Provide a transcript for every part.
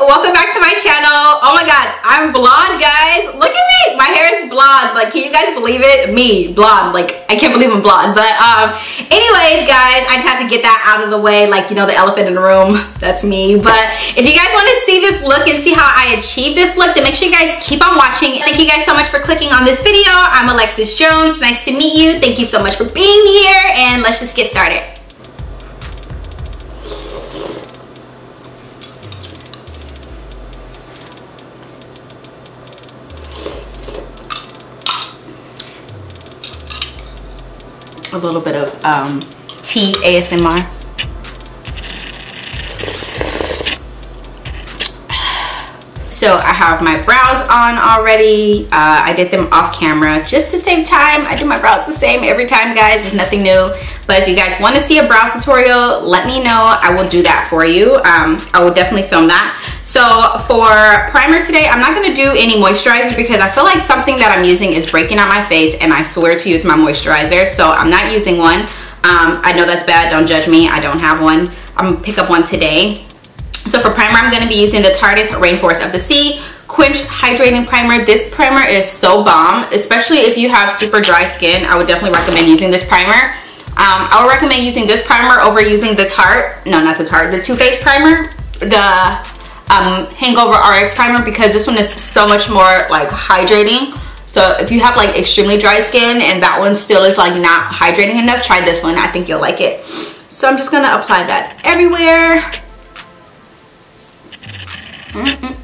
welcome back to my channel. Oh my god, I'm blonde, guys. Look at me, my hair is blonde. Like, can you guys believe it? Me, blonde. Like, I can't believe I'm blonde. But anyways, guys, I just had to get that out of the way. Like, you know, the elephant in the room, that's me. But if you guys want to see this look and see how I achieved this look, then make sure you guys keep on watching. Thank you guys so much for clicking on this video. I'm Alexis Jones. Nice to meet you. Thank you so much for being here, and let's just get started. A little bit of tea ASMR. So I have my brows on already. I did them off camera just to save time. I do my brows the same every time, guys. It's nothing new. But if you guys want to see a brow tutorial, let me know. I will do that for you. I will definitely film that. So for primer today, I'm not going to do any moisturizer because I feel like something that I'm using is breaking out my face, and I swear to you it's my moisturizer. So I'm not using one. I know that's bad. Don't judge me. I don't have one. I'm going to pick up one today. So for primer, I'm going to be using the Tarte Rainforest of the Sea Quench Hydrating Primer. This primer is so bomb, especially if you have super dry skin. I would definitely recommend using this primer. I would recommend using this primer over using the the Too Faced primer, the Hangover RX primer, because this one is so much more like hydrating. So if you have like extremely dry skin and that one still is like not hydrating enough, try this one. I think you'll like it. So I'm just going to apply that everywhere.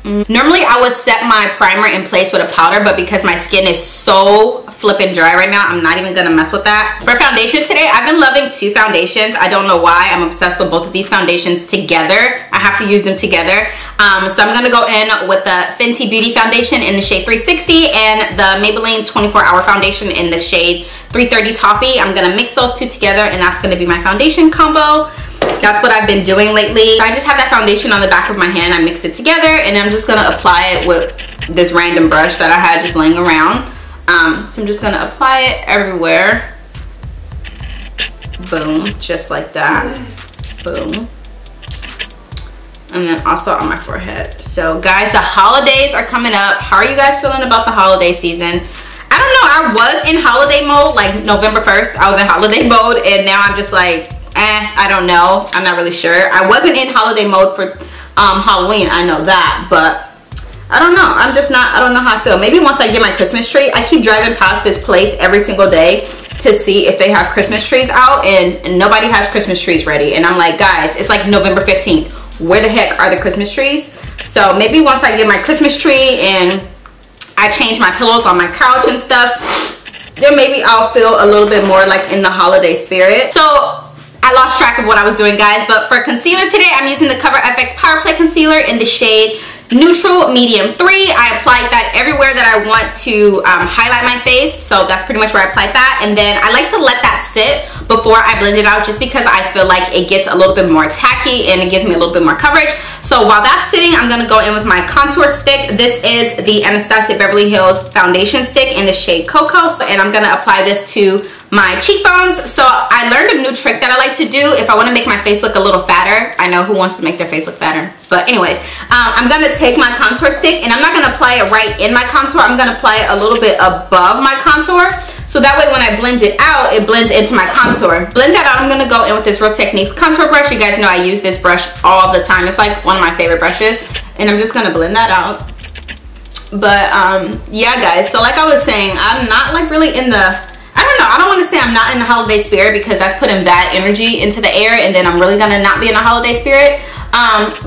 Normally I would set my primer in place with a powder, but because my skin is so flippin' dry right now, I'm not even gonna mess with that. For foundations today, I've been loving two foundations. I don't know why. I'm obsessed with both of these foundations together. I have to use them together. So I'm gonna go in with the Fenty Beauty foundation in the shade 360 and the Maybelline 24-hour foundation in the shade 330 Toffee. I'm gonna mix those two together, and that's gonna be my foundation combo. That's what I've been doing lately. I just have that foundation on the back of my hand. I mix it together, and I'm just gonna apply it with this random brush that I had just laying around. So I'm just gonna apply it everywhere. Boom, just like that. Boom. And then also on my forehead. So guys, the holidays are coming up. How are you guys feeling about the holiday season? I don't know, I was in holiday mode, like November 1st, I was in holiday mode, and now I'm just like, I don't know. I'm not really sure. I wasn't in holiday mode for Halloween, I know that, but I don't know. I'm just not, I don't know how I feel. Maybe once I get my Christmas tree. I keep driving past this place every single day to see if they have Christmas trees out, and nobody has Christmas trees ready. And I'm like, guys, it's like November 15th. Where the heck are the Christmas trees? So maybe once I get my Christmas tree and I change my pillows on my couch and stuff, then maybe I'll feel a little bit more like in the holiday spirit. So I lost track of what I was doing, guys, but for concealer today, I'm using the Cover FX Power Play Concealer in the shade Neutral Medium 3. I applied that everywhere that I want to highlight my face, so that's pretty much where I applied that. And then I like to let that sit before I blend it out, just because I feel like it gets a little bit more tacky and it gives me a little bit more coverage. So while that's sitting, I'm going to go in with my contour stick. This is the Anastasia Beverly Hills foundation stick in the shade Cocoa, and I'm going to apply this to my cheekbones. So I learned a new trick that I like to do if I want to make my face look a little fatter. I know who wants to make their face look fatter, but anyways, I'm going to take my contour stick, and I'm not going to apply it right in my contour. I'm going to apply it a little bit above my contour, so that way when I blend it out, it blends into my contour. Blend that out, I'm going to go in with this Real Techniques contour brush. You guys know I use this brush all the time. It's like one of my favorite brushes, and I'm just going to blend that out. But yeah, guys, so like I was saying, I'm not like really in the, I don't know, I don't want to say I'm not in the holiday spirit, because that's putting bad energy into the air, and then I'm really gonna not be in the holiday spirit.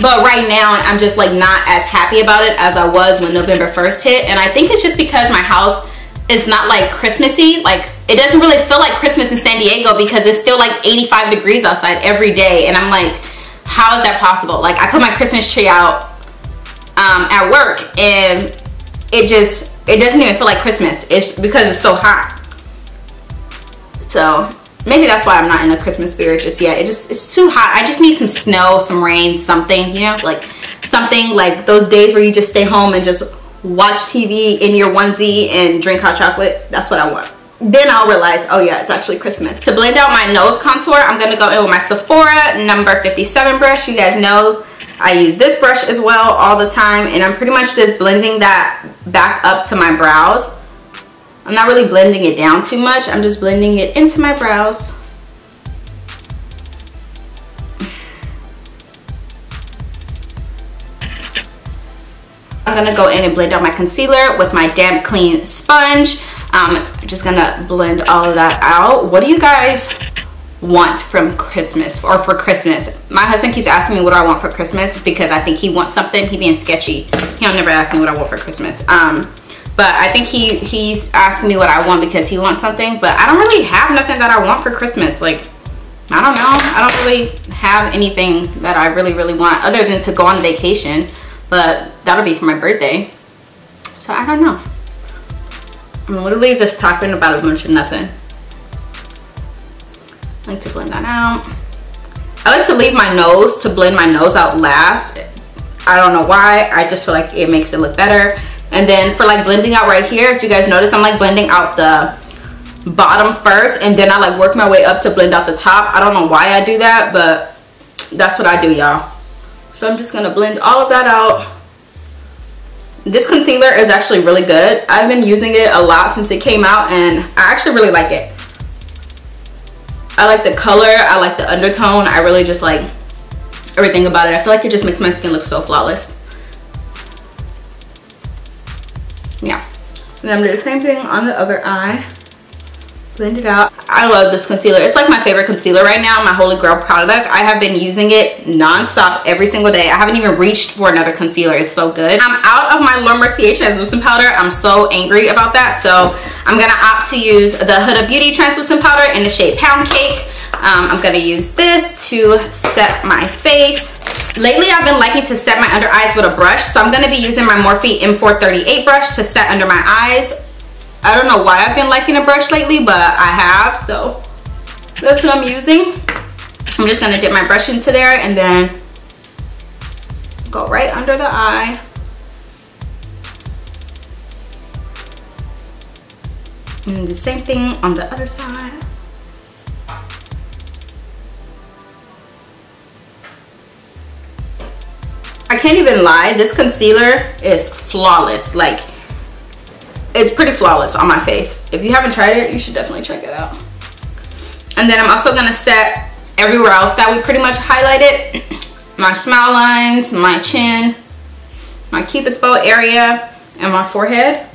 But right now I'm just like not as happy about it as I was when November 1st hit, and I think it's just because my house is not like Christmassy. Like, it doesn't really feel like Christmas in San Diego because it's still like 85 degrees outside every day, and I'm like, how is that possible? Like, I put my Christmas tree out at work, and it doesn't even feel like Christmas. It's because it's so hot. So maybe that's why I'm not in a Christmas spirit just yet. It's too hot. I just need some snow, some rain, something, you know, like something like those days where you just stay home and just watch TV in your onesie and drink hot chocolate. That's what I want. Then I'll realize, oh yeah, it's actually Christmas. To blend out my nose contour, I'm gonna go in with my Sephora number 57 brush. You guys know I use this brush as well all the time, and I'm pretty much just blending that back up to my brows. I'm not really blending it down too much. I'm just blending it into my brows. I'm gonna go in and blend out my concealer with my damp clean sponge. I'm just gonna blend all of that out. What do you guys want from Christmas or for Christmas? My husband keeps asking me what I want for Christmas because I think he wants something. He being sketchy. He'll never ask me what I want for Christmas. But I think he's asking me what I want because he wants something. But I don't really have nothing that I want for Christmas. Like, I don't know. I don't really have anything that I really want other than to go on vacation. But that'll be for my birthday. So I don't know. I'm literally just talking about a bunch of nothing. I like to blend that out. I like to leave my nose to blend my nose out last. I don't know why. I just feel like it makes it look better. And then for like blending out right here, if you guys notice, I'm like blending out the bottom first, and then I like work my way up to blend out the top. I don't know why I do that, but that's what I do, y'all. So I'm just gonna blend all of that out. This concealer is actually really good. I've been using it a lot since it came out, and I actually really like it. I like the color, I like the undertone. I really just like everything about it. I feel like it just makes my skin look so flawless. Yeah. And then I'm doing the same thing on the other eye. Blend it out. I love this concealer. It's like my favorite concealer right now, my Holy Grail product. I have been using it non-stop every single day. I haven't even reached for another concealer. It's so good. I'm out of my Laura Mercier translucent powder. I'm so angry about that. So I'm gonna opt to use the Huda Beauty translucent powder in the shade Pound Cake. I'm gonna use this to set my face. Lately, I've been liking to set my under eyes with a brush. So I'm gonna be using my Morphe M438 brush to set under my eyes. I don't know why I've been liking a brush lately, but I have, so that's what I'm using. I'm just gonna dip my brush into there and then go right under the eye. And the same thing on the other side. I can't even lie, this concealer is flawless. Like, it's pretty flawless on my face. If you haven't tried it, you should definitely check it out. And then I'm also gonna set everywhere else that we pretty much highlighted. My smile lines, my chin, my Cupid's bow area, and my forehead.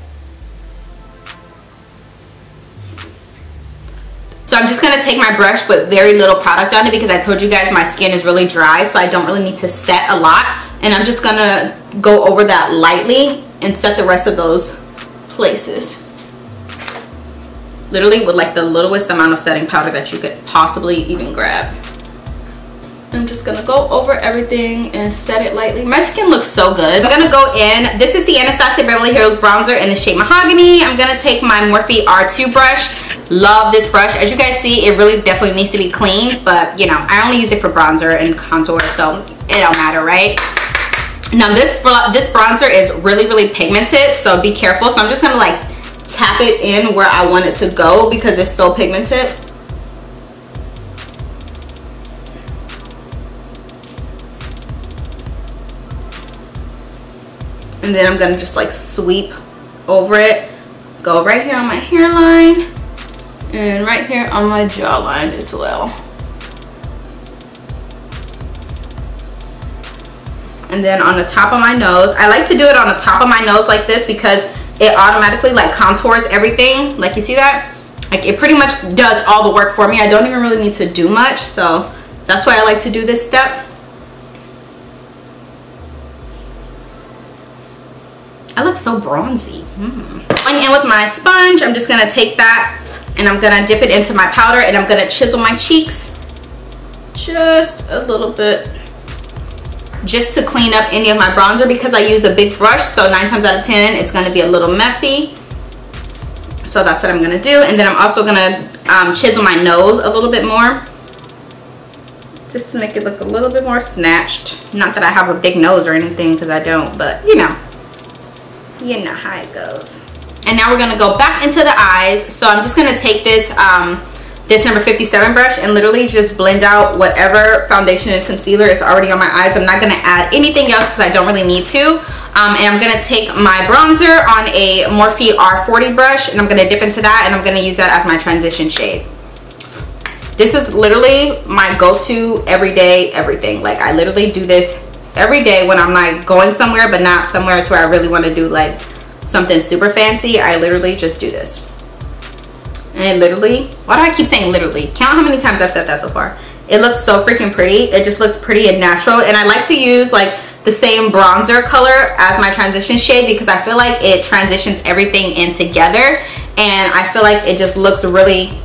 So I'm just gonna take my brush with very little product on it because I told you guys my skin is really dry, so I don't really need to set a lot. And I'm just gonna go over that lightly and set the rest of those places. Literally with like the littlest amount of setting powder that you could possibly even grab. I'm just gonna go over everything and set it lightly. My skin looks so good. I'm gonna go in. This is the Anastasia Beverly Hills bronzer in the shade Mahogany. I'm gonna take my Morphe R2 brush. Love this brush. As you guys see, it really definitely needs to be clean, but you know, I only use it for bronzer and contour, so it don't matter, right? Now this bronzer is really pigmented, so be careful. So I'm just gonna like tap it in where I want it to go because it's so pigmented. And then I'm gonna just like sweep over it, go right here on my hairline and right here on my jawline as well. And then on the top of my nose, I like to do it on the top of my nose like this because it automatically like contours everything. Like, you see that? Like, it pretty much does all the work for me. I don't even really need to do much, so that's why I like to do this step. I look so bronzy. Going in with my sponge, I'm just gonna take that and I'm gonna dip it into my powder and I'm gonna chisel my cheeks just a little bit, just to clean up any of my bronzer because I use a big brush, so 9 times out of 10 it's gonna be a little messy. So that's what I'm gonna do. And then I'm also gonna chisel my nose a little bit more, just to make it look a little bit more snatched. Not that I have a big nose or anything, because I don't, but you know how it goes. And now we're gonna go back into the eyes. So I'm just gonna take this this number 57 brush and literally just blend out whatever foundation and concealer is already on my eyes. I'm not going to add anything else because I don't really need to. And I'm going to take my bronzer on a Morphe R40 brush, and I'm going to dip into that, and I'm going to use that as my transition shade. This is literally my go-to everyday everything. Like, I literally do this every day when I'm like going somewhere, but not somewhere to where I really want to do like something super fancy. I literally just do this. And it literally, why do I keep saying literally? Count how many times I've said that so far. It looks so freaking pretty. It just looks pretty and natural. And I like to use like the same bronzer color as my transition shade because I feel like it transitions everything in together, and I feel like it just looks really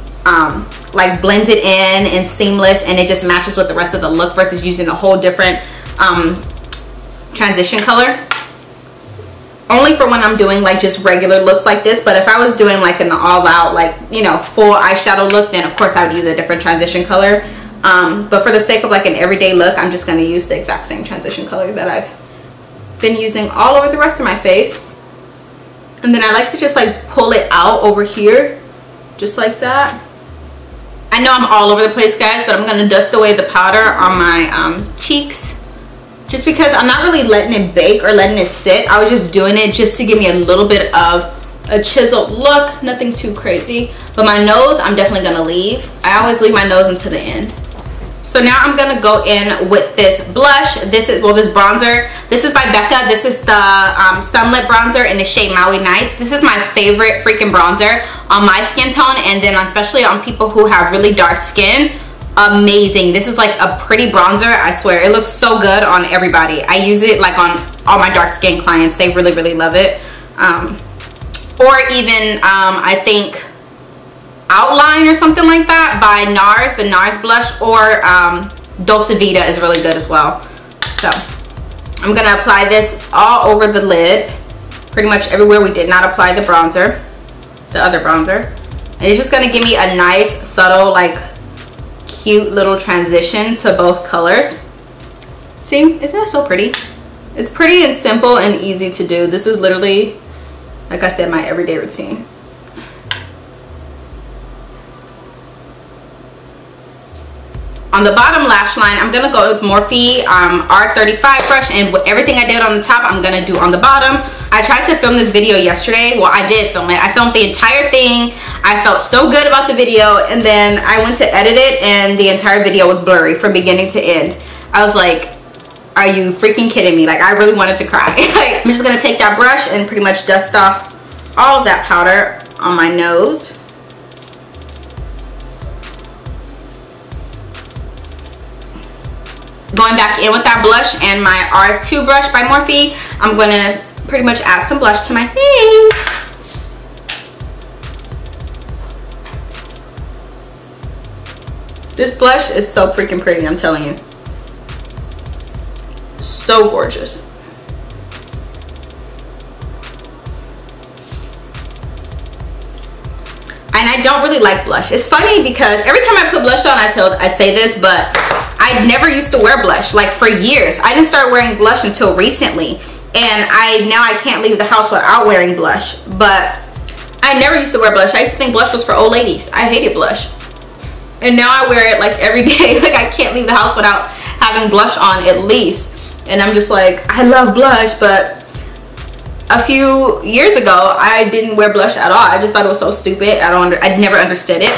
like blended in and seamless, and it just matches with the rest of the look versus using a whole different transition color. Only for when I'm doing like just regular looks like this, but if I was doing like an all-out, like, you know, full eyeshadow look, then of course I would use a different transition color. But for the sake of like an everyday look, I'm just going to use the exact same transition color that I've been using all over the rest of my face. And then I like to just like pull it out over here, just like that. I know I'm all over the place, guys, but I'm going to dust away the powder on my cheeks. Just because I'm not really letting it bake or letting it sit. I was just doing it just to give me a little bit of a chiseled look. Nothing too crazy. But my nose, I'm definitely going to leave. I always leave my nose until the end. So now I'm going to go in with this blush. This is, well, this bronzer. This is by Becca. This is the Sunlit Bronzer in the shade Maui Nights. This is my favorite freaking bronzer on my skin tone, and then especially on people who have really dark skin. Amazing. This is like a pretty bronzer. I swear, it looks so good on everybody. I use it like on all my dark skin clients. They really, really love it. Or even, I think, Outline or something like that by NARS, the NARS blush, or Dolce Vita is really good as well. So I'm gonna apply this all over the lid, pretty much everywhere we did not apply the bronzer, the other bronzer. And it's just gonna give me a nice, subtle, like cute little transition to both colors. See, isn't that so pretty? It's pretty and simple and easy to do. This is literally, like I said, my everyday routine. On the bottom lash line, I'm gonna go with Morphe R35 brush, and with everything I did on the top, I'm gonna do on the bottom. I tried to film this video yesterday. Well, I did film it. I filmed the entire thing. I felt so good about the video, and then I went to edit it, and the entire video was blurry from beginning to end. I was like, are you freaking kidding me? Like, I really wanted to cry. Like, I'm just gonna take that brush and pretty much dust off all of that powder on my nose. Going back in with that blush and my R2 brush by Morphe, I'm going to pretty much add some blush to my face. This blush is so freaking pretty, I'm telling you. So gorgeous. And I don't really like blush. It's funny because every time I put blush on, I say this, but I never used to wear blush, like for years. I didn't start wearing blush until recently, and now I can't leave the house without wearing blush. But I never used to wear blush. I used to think blush was for old ladies. I hated blush, and now I wear it like every day. Like, I can't leave the house without having blush on at least. And I'm just like, I love blush, but a few years ago I didn't wear blush at all. I just thought it was so stupid. I never understood it.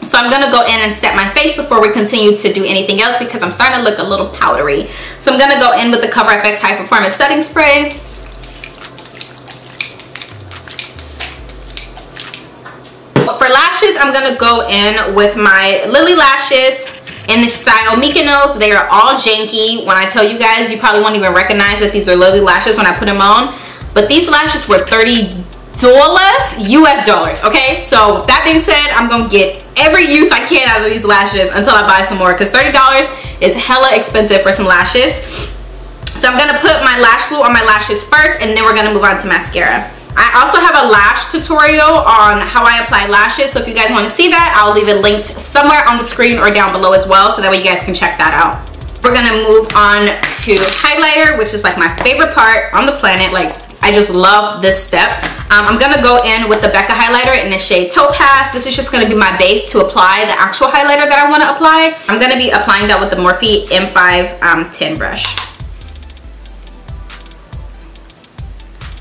So I'm gonna go in and set my face before we continue to do anything else because I'm starting to look a little powdery. So I'm gonna go in with the Cover FX High Performance Setting Spray. For lashes, I'm gonna go in with my Lily lashes in the style Mykonos. They are all janky. When I tell you guys, you probably won't even recognize that these are Lily lashes when I put them on. But these lashes were $30 US, okay? So that being said, I'm gonna get every use I can out of these lashes until I buy some more, because $30 is hella expensive for some lashes. So I'm gonna put my lash glue on my lashes first, and then we're gonna move on to mascara. I also have a lash tutorial on how I apply lashes, so if you guys want to see that, I'll leave it linked somewhere on the screen or down below as well, so that way you guys can check that out. We're gonna move on to highlighter, which is like my favorite part on the planet. Like, I just love this step. I'm gonna go in with the Becca highlighter in the shade Topaz. This is just gonna be my base to apply the actual highlighter that I wanna apply. I'm gonna be applying that with the Morphe M5 10 brush.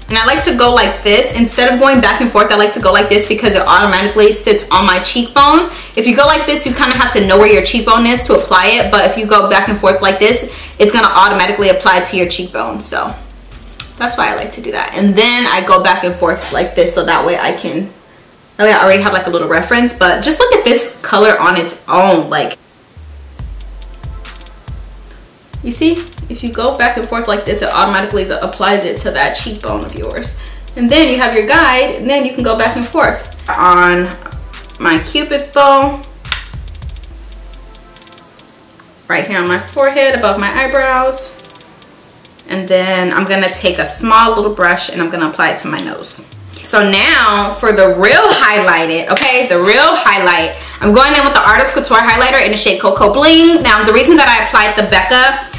And I like to go like this. Instead of going back and forth, I like to go like this because it automatically sits on my cheekbone. If you go like this, you kind of have to know where your cheekbone is to apply it. But if you go back and forth like this, it's going to automatically apply to your cheekbone. So that's why I like to do that. And then I go back and forth like this so that way I already have like a little reference. But just look at this color on its own. Like, you see? If you go back and forth like this, it automatically applies it to that cheekbone of yours. And then you have your guide, and then you can go back and forth. On my Cupid bow, right here on my forehead, above my eyebrows. And then I'm gonna take a small little brush and I'm gonna apply it to my nose. So now for the real highlighted, okay, the real highlight, I'm going in with the Artist Couture highlighter in the shade Cocoa Bling. Now the reason that I applied the Becca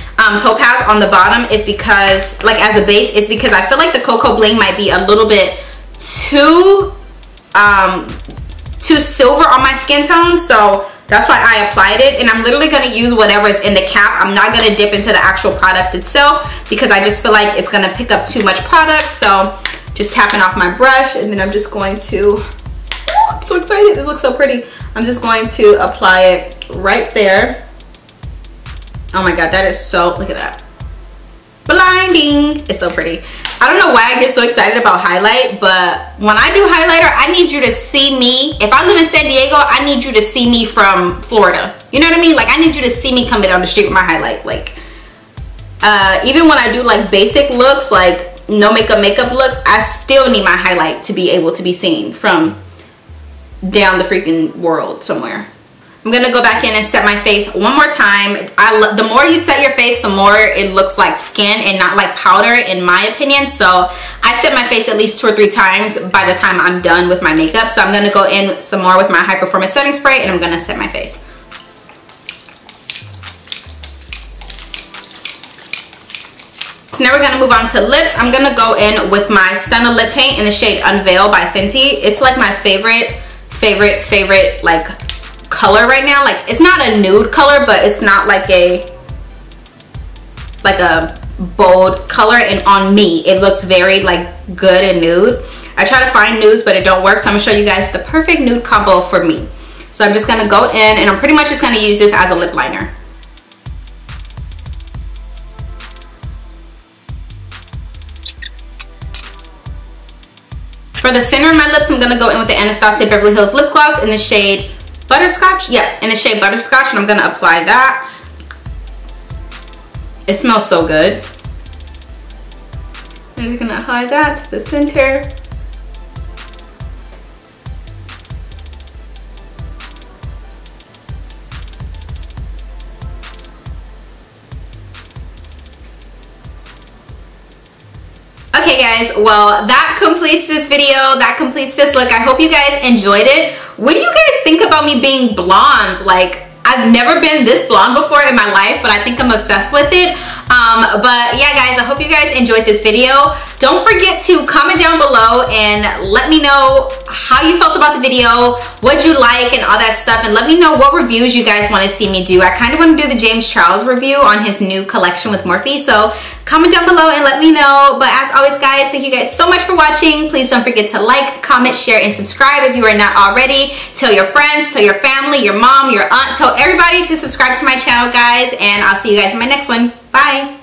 Topaz on the bottom is because, like as a base, is because I feel like the Cocoa Bling might be a little bit too silver on my skin tone, so that's why I applied it. And I'm literally going to use whatever is in the cap. I'm not going to dip into the actual product itself because I just feel like it's going to pick up too much product. So just tapping off my brush, and then I'm just going to, oh, I'm so excited, this looks so pretty. I'm just going to apply it right there. Oh my god, that is so, look at that. Blinding. It's so pretty. I don't know why I get so excited about highlight, but when I do highlighter, I need you to see me. If I live in San Diego, I need you to see me from Florida. You know what I mean? Like, I need you to see me coming down the street with my highlight. Like, even when I do like basic looks, like no makeup looks, I still need my highlight to be able to be seen from down the freaking world somewhere. I'm gonna go back in and set my face one more time. The more you set your face, the more it looks like skin and not like powder, in my opinion. So I set my face at least 2 or 3 times by the time I'm done with my makeup. So I'm gonna go in some more with my high performance setting spray, and I'm gonna set my face. So now we're gonna move on to lips. I'm gonna go in with my Stunna lip paint in the shade Unveil by Fenty. It's like my favorite like color right now. Like, it's not a nude color, but it's not like a bold color, and on me it looks very like good and nude. I try to find nudes, but it don't work, so I'm gonna show you guys the perfect nude combo for me. So I'm just gonna go in, and I'm pretty much just gonna use this as a lip liner. For the center of my lips, I'm gonna go in with the Anastasia Beverly Hills lip gloss in the shade Butterscotch. Yeah, in the shade Butterscotch, and I'm gonna apply that. It smells so good. I'm just gonna apply that to the center. Okay guys, well that completes this video, that completes this look. I hope you guys enjoyed it. What do you guys think about me being blonde? Like, I've never been this blonde before in my life, but I think I'm obsessed with it. But yeah guys, I hope you guys enjoyed this video. Don't forget to comment down below and let me know how you felt about the video, what you like and all that stuff, and let me know what reviews you guys want to see me do. I kind of want to do the James Charles review on his new collection with Morphe, so comment down below and let me know. But as always guys, thank you guys so much for watching. Please don't forget to like, comment, share, and subscribe if you are not already. Tell your friends, tell your family, your mom, your aunt, tell everybody to subscribe to my channel guys, and I'll see you guys in my next one. Bye.